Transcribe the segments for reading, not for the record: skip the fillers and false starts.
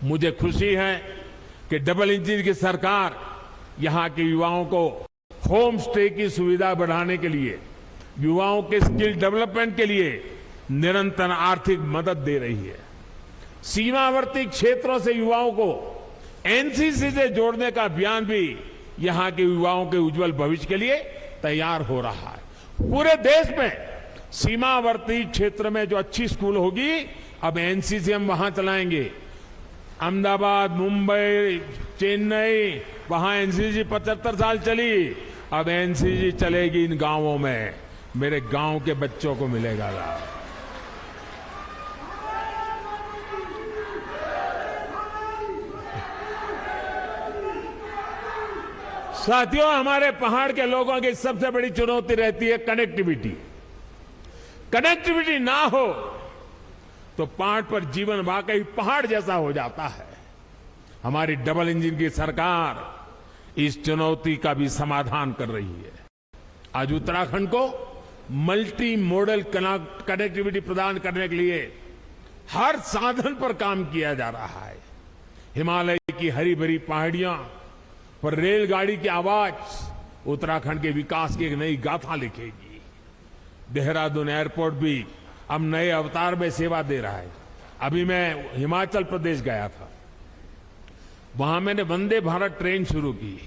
मुझे खुशी है कि डबल इंजन की सरकार यहां के युवाओं को होम स्टे की सुविधा बढ़ाने के लिए, युवाओं के स्किल डेवलपमेंट के लिए निरंतर आर्थिक मदद दे रही है। सीमावर्ती क्षेत्रों से युवाओं को एनसीसी से जोड़ने का अभियान भी यहां के युवाओं के उज्जवल भविष्य के लिए तैयार हो रहा है। पूरे देश में सीमावर्ती क्षेत्र में जो अच्छी स्कूल होगी, अब एनसीसी हम वहां चलाएंगे। अहमदाबाद, मुंबई, चेन्नई, वहां एनसीसी 75 साल चली, अब एनसीसी चलेगी इन गांवों में। मेरे गांव के बच्चों को मिलेगा लाभ। साथियों, हमारे पहाड़ के लोगों की सबसे बड़ी चुनौती रहती है कनेक्टिविटी। कनेक्टिविटी ना हो तो पहाड़ पर जीवन वाकई पहाड़ जैसा हो जाता है। हमारी डबल इंजन की सरकार इस चुनौती का भी समाधान कर रही है। आज उत्तराखंड को मल्टी मॉडल कनेक्टिविटी प्रदान करने के लिए हर साधन पर काम किया जा रहा है। हिमालय की हरी भरी पहाड़ियां पर रेलगाड़ी की आवाज उत्तराखंड के विकास की एक नई गाथा लिखेगी। देहरादून एयरपोर्ट भी अब नए अवतार में सेवा दे रहा है। अभी मैं हिमाचल प्रदेश गया था, वहां मैंने वंदे भारत ट्रेन शुरू की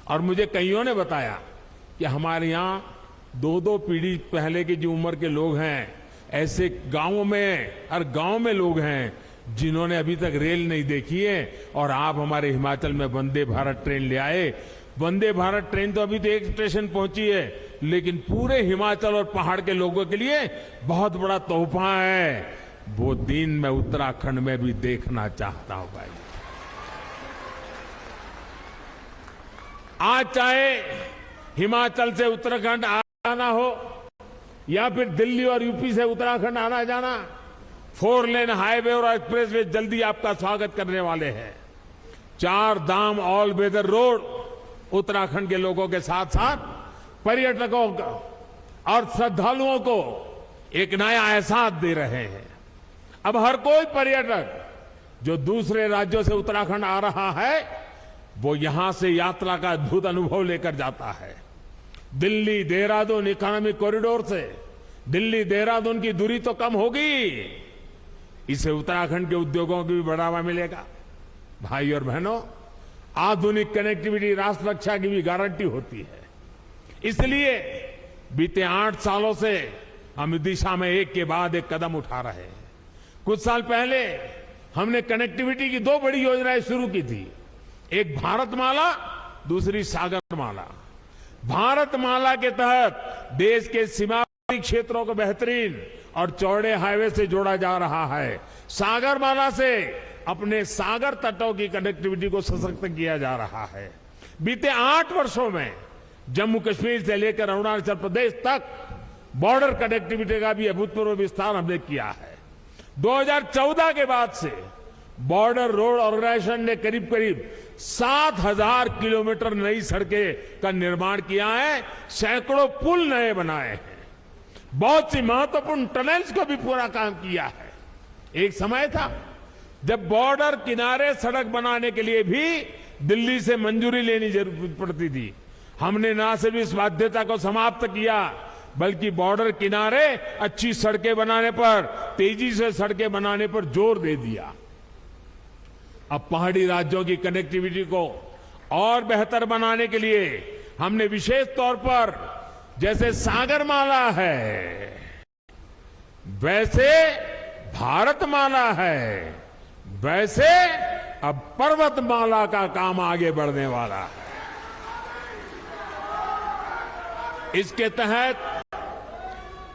और मुझे कईयों ने बताया कि हमारे यहां 2-2 पीढ़ी पहले की जो उम्र के लोग हैं, ऐसे गांवों में, हर गांव में लोग हैं जिन्होंने अभी तक रेल नहीं देखी है, और आप हमारे हिमाचल में वंदे भारत ट्रेन ले आए। वंदे भारत ट्रेन तो अभी तो एक स्टेशन पहुंची है, लेकिन पूरे हिमाचल और पहाड़ के लोगों के लिए बहुत बड़ा तोहफा है। वो दिन मैं उत्तराखंड में भी देखना चाहता हूं भाई। आज चाहे हिमाचल से उत्तराखंड आना हो या फिर दिल्ली और यूपी से उत्तराखंड आना जाना, 4 लेन हाईवे और एक्सप्रेसवे जल्दी आपका स्वागत करने वाले हैं। 4 धाम ऑल वेदर रोड उत्तराखंड के लोगों के साथ साथ पर्यटकों का और श्रद्धालुओं को एक नया एहसास दे रहे हैं। अब हर कोई पर्यटक जो दूसरे राज्यों से उत्तराखंड आ रहा है, वो यहां से यात्रा का अद्भुत अनुभव लेकर जाता है। दिल्ली देहरादून इकोनॉमिक कॉरिडोर से दिल्ली देहरादून की दूरी तो कम होगी, इससे उत्तराखंड के उद्योगों को भी बढ़ावा मिलेगा। भाई और बहनों, आधुनिक कनेक्टिविटी राष्ट्र रक्षा की भी गारंटी होती है। इसलिए बीते 8 सालों से हम इस दिशा में एक के बाद एक कदम उठा रहे हैं। कुछ साल पहले हमने कनेक्टिविटी की 2 बड़ी योजनाएं शुरू की थी, एक भारतमाला, दूसरी सागरमाला। भारतमाला के तहत देश के सीमावर्ती क्षेत्रों को बेहतरीन और चौड़े हाईवे से जोड़ा जा रहा है। सागरमाला से अपने सागर तटों की कनेक्टिविटी को सशक्त किया जा रहा है। बीते 8 वर्षों में जम्मू कश्मीर से लेकर अरुणाचल प्रदेश तक बॉर्डर कनेक्टिविटी का भी अभूतपूर्व विस्तार हमने किया है। 2014 के बाद से बॉर्डर रोड ऑर्गेनाइजेशन ने करीब करीब 7,000 किलोमीटर नई सड़कें का निर्माण किया है, सैकड़ों पुल नए बनाए हैं, बहुत सी महत्वपूर्ण टनल्स को भी पूरा काम किया है। एक समय था जब बॉर्डर किनारे सड़क बनाने के लिए भी दिल्ली से मंजूरी लेनी जरूरत पड़ती थी। हमने न सिर्फ इस बाध्यता को समाप्त किया, बल्कि बॉर्डर किनारे अच्छी सड़कें बनाने पर, तेजी से सड़कें बनाने पर जोर दे दिया। अब पहाड़ी राज्यों की कनेक्टिविटी को और बेहतर बनाने के लिए हमने विशेष तौर पर, जैसे सागरमाला है वैसे भारतमाला है, वैसे अब पर्वतमाला का काम आगे बढ़ने वाला है। इसके तहत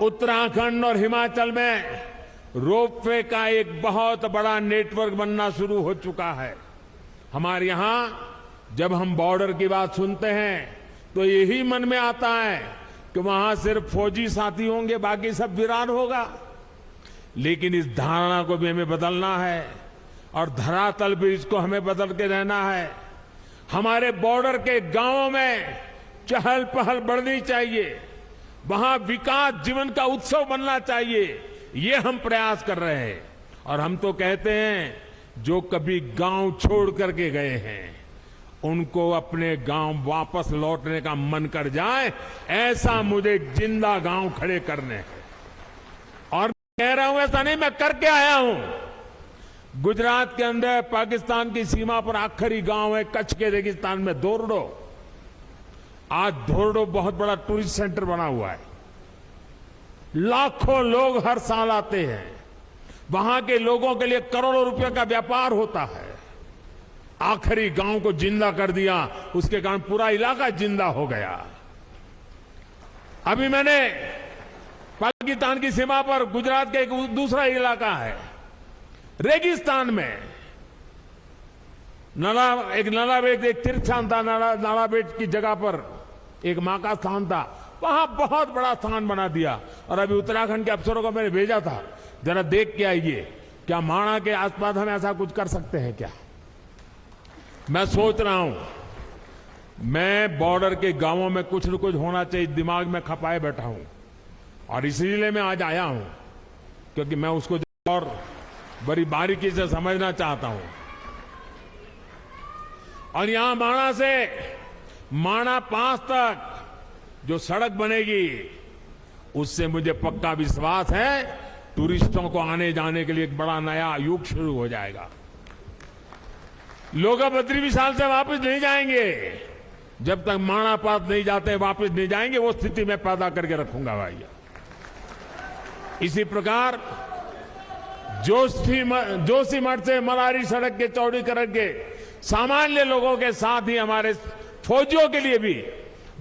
उत्तराखंड और हिमाचल में रोपवे का एक बहुत बड़ा नेटवर्क बनना शुरू हो चुका है। हमारे यहां जब हम बॉर्डर की बात सुनते हैं तो यही मन में आता है कि वहां सिर्फ फौजी साथी होंगे, बाकी सब वीरान होगा। लेकिन इस धारणा को भी हमें बदलना है और धरातल पर इसको हमें बदल के रहना है। हमारे बॉर्डर के गांवों में चहल पहल बढ़नी चाहिए, वहां विकास जीवन का उत्सव बनना चाहिए। ये हम प्रयास कर रहे हैं। और हम तो कहते हैं जो कभी गांव छोड़ करके गए हैं उनको अपने गांव वापस लौटने का मन कर जाए, ऐसा मुझे जिंदा गांव खड़े करने हैं। और कह रहा हूं ऐसा नहीं, मैं करके आया हूं। गुजरात के अंदर पाकिस्तान की सीमा पर आखिरी गांव है कच्छ के रेगिस्तान में धोरडो। आज धोरडो बहुत बड़ा टूरिस्ट सेंटर बना हुआ है, लाखों लोग हर साल आते हैं, वहां के लोगों के लिए करोड़ों रुपए का व्यापार होता है। आखिरी गांव को जिंदा कर दिया, उसके कारण पूरा इलाका जिंदा हो गया। अभी मैंने पाकिस्तान की सीमा पर गुजरात का एक दूसरा इलाका है रेगिस्तान में, नालाबेट एक तीर्थस्थान था, नालाबेट की जगह पर एक मां का स्थान था, वहां बहुत बड़ा स्थान बना दिया। और अभी उत्तराखंड के अफसरों को मैंने भेजा था, जरा देख के आइए क्या माणा के आसपास हम ऐसा कुछ कर सकते हैं क्या। मैं सोच रहा हूं, मैं बॉर्डर के गांवों में कुछ न कुछ होना चाहिए दिमाग में खपाए बैठा हूं, और इसीलिए मैं आज आया हूं, क्योंकि मैं उसको और बड़ी बारीकी से समझना चाहता हूं। और यहां माणा से माणा पास तक जो सड़क बनेगी, उससे मुझे पक्का विश्वास है टूरिस्टों को आने जाने के लिए एक बड़ा नया युग शुरू हो जाएगा। लोग अब बद्री विशाल से वापस नहीं जाएंगे, जब तक माणा पास नहीं जाते वापस नहीं जाएंगे, वो स्थिति मैं पैदा करके रखूंगा भाई। इसी प्रकार जोशीमठ से मलारी सड़क के चौड़ीकरण के सामान्य लोगों के साथ ही हमारे फौजियों के लिए भी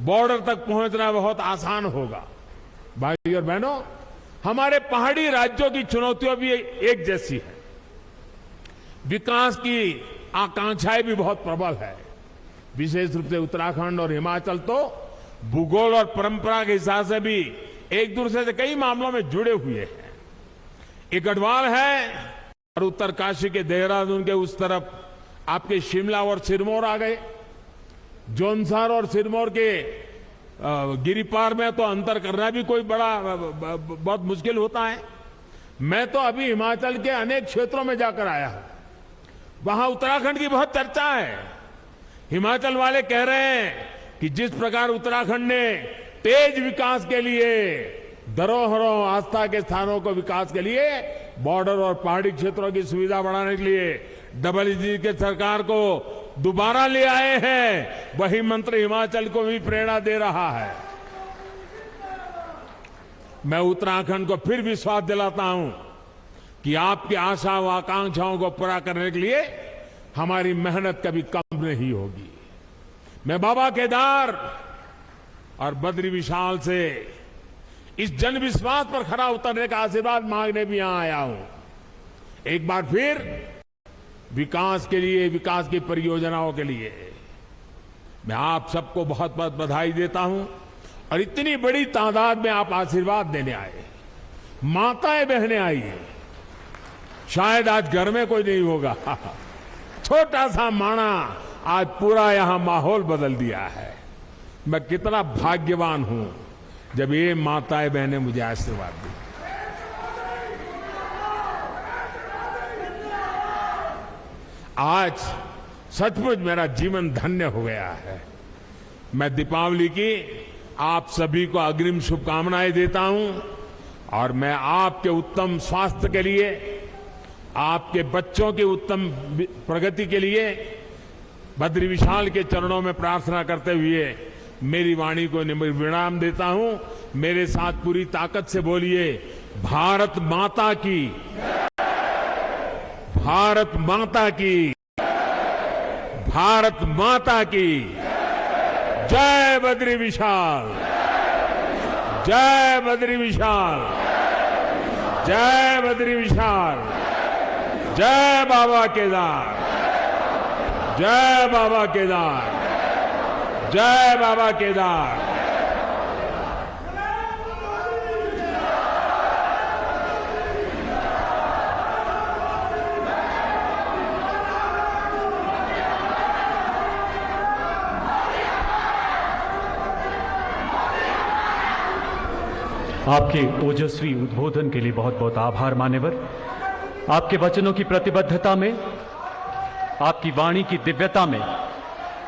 बॉर्डर तक पहुंचना बहुत आसान होगा। भाई और बहनों, हमारे पहाड़ी राज्यों की चुनौतियां भी एक जैसी है, विकास की आकांक्षाएं भी बहुत प्रबल है। विशेष रूप से उत्तराखंड और हिमाचल तो भूगोल और परंपरा के हिसाब से भी एक दूसरे से कई मामलों में जुड़े हुए हैं। एक गढ़वाल है और उत्तरकाशी के देहरादून के उस तरफ आपके शिमला और सिरमौर आ गए। जौनसार और सिरमौर के गिरिपार में तो अंतर करना भी कोई बहुत मुश्किल होता है। मैं तो अभी हिमाचल के अनेक क्षेत्रों में जाकर आया हूं, वहां उत्तराखंड की बहुत चर्चा है। हिमाचल वाले कह रहे हैं कि जिस प्रकार उत्तराखंड ने तेज विकास के लिए, धरोहरों, आस्था के स्थानों को विकास के लिए, बॉर्डर और पहाड़ी क्षेत्रों की सुविधा बढ़ाने के लिए डबल-जी के सरकार को दोबारा ले आए हैं, वही मंत्र हिमाचल को भी प्रेरणा दे रहा है। मैं उत्तराखंड को फिर विश्वास दिलाता हूं कि आपकी आशा व आकांक्षाओं को पूरा करने के लिए हमारी मेहनत कभी कम नहीं होगी। मैं बाबा केदार और बद्री विशाल से इस जन विश्वास पर खरा उतरने का आशीर्वाद मांगने भी यहां आया हूं। एक बार फिर विकास के लिए, विकास की परियोजनाओं के लिए मैं आप सबको बहुत बहुत बधाई देता हूं। और इतनी बड़ी तादाद में आप आशीर्वाद देने आए, माताएं बहनें आई हैं। शायद आज घर में कोई नहीं होगा, छोटा सा माणा आज पूरा यहां माहौल बदल दिया है। मैं कितना भाग्यवान हूं जब ये माताएं बहनें मुझे आशीर्वाद दी। आज सचमुच मेरा जीवन धन्य हो गया है। मैं दीपावली की आप सभी को अग्रिम शुभकामनाएं देता हूं, और मैं आपके उत्तम स्वास्थ्य के लिए, आपके बच्चों की उत्तम प्रगति के लिए बद्री विशाल के चरणों में प्रार्थना करते हुए मेरी वाणी को विराम देता हूं। मेरे साथ पूरी ताकत से बोलिए, भारत माता की, भारत माता की, भारत माता की जय बद्री विशाल, जय बद्री विशाल, जय बद्री विशाल, जय बाबा केदार, जय बाबा केदार, जय बाबा केदार। आपके ओजस्वी उद्बोधन के लिए बहुत बहुत आभार मान्यवर। आपके वचनों की प्रतिबद्धता में आपकी वाणी की दिव्यता में,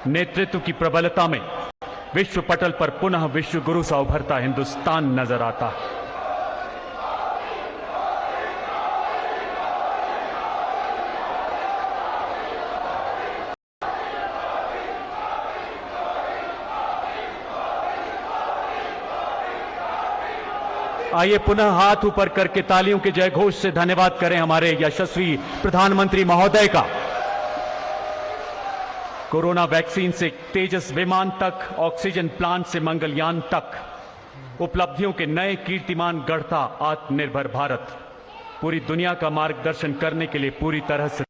नेतृत्व की प्रबलता में विश्व पटल पर पुनः विश्व गुरु सा उभरता हिंदुस्तान नजर आता है। आइए पुनः हाथ ऊपर करके तालियों के जयघोष से धन्यवाद करें हमारे यशस्वी प्रधानमंत्री महोदय का। कोरोना वैक्सीन से तेजस विमान तक, ऑक्सीजन प्लांट से मंगलयान तक, उपलब्धियों के नए कीर्तिमान गढ़ता आत्मनिर्भर भारत पूरी दुनिया का मार्गदर्शन करने के लिए पूरी तरह से